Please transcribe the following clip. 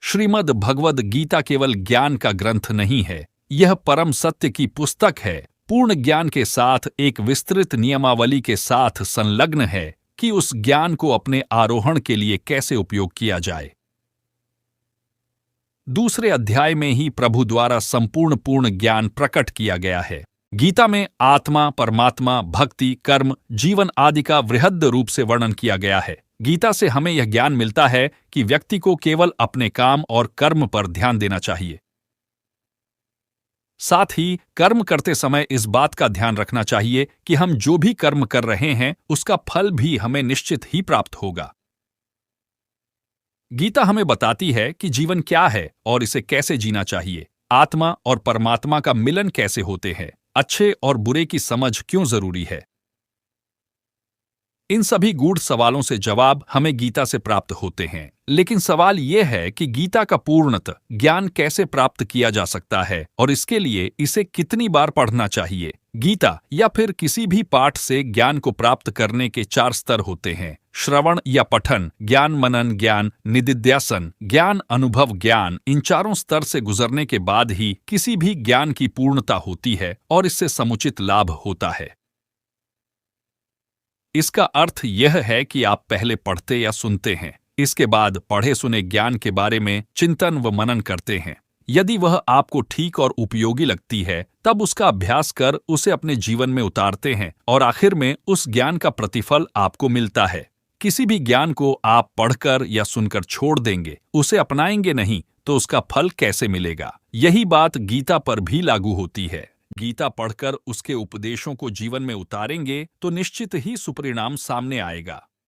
श्रीमद् भगवद गीता केवल ज्ञान का ग्रंथ नहीं है, यह परम सत्य की पुस्तक है। पूर्ण ज्ञान के साथ एक विस्तृत नियमावली के साथ संलग्न है कि उस ज्ञान को अपने आरोहण के लिए कैसे उपयोग किया जाए। दूसरे अध्याय में ही प्रभु द्वारा संपूर्ण पूर्ण ज्ञान प्रकट किया गया है। गीता में आत्मा, परमात्मा, भक्ति, कर्म, जीवन आदि का वृहद् रूप से वर्णन किया गया है। गीता से हमें यह ज्ञान मिलता है कि व्यक्ति को केवल अपने काम और कर्म पर ध्यान देना चाहिए। साथ ही कर्म करते समय इस बात का ध्यान रखना चाहिए कि हम जो भी कर्म कर रहे हैं उसका फल भी हमें निश्चित ही प्राप्त होगा। गीता हमें बताती है कि जीवन क्या है और इसे कैसे जीना चाहिए। आत्मा और परमात्मा का मिलन कैसे होते हैं, अच्छे और बुरे की समझ क्यों जरूरी है। इन सभी गूढ़ सवालों से जवाब हमें गीता से प्राप्त होते हैं। लेकिन सवाल यह है कि गीता का पूर्णतः ज्ञान कैसे प्राप्त किया जा सकता है और इसके लिए इसे कितनी बार पढ़ना चाहिए। गीता या फिर किसी भी पाठ से ज्ञान को प्राप्त करने के 4 स्तर होते हैं: श्रवण या पठन, ज्ञान मनन ज्ञान, निदिध्यासन ज्ञान, अनुभव ज्ञान। इन चारों स्तर से गुजरने के बाद ही किसी भी ज्ञान की पूर्णता होती है और इससे समुचित लाभ होता है। इसका अर्थ यह है कि आप पहले पढ़ते या सुनते हैं, इसके बाद पढ़े सुने ज्ञान के बारे में चिंतन व मनन करते हैं। यदि वह आपको ठीक और उपयोगी लगती है तब उसका अभ्यास कर उसे अपने जीवन में उतारते हैं और आखिर में उस ज्ञान का प्रतिफल आपको मिलता है। किसी भी ज्ञान को आप पढ़कर या सुनकर छोड़ देंगे, उसे अपनाएंगे नहीं, तो उसका फल कैसे मिलेगा। यही बात गीता पर भी लागू होती है। गीता पढ़कर उसके उपदेशों को जीवन में उतारेंगे तो निश्चित ही सुपरिणाम सामने आएगा।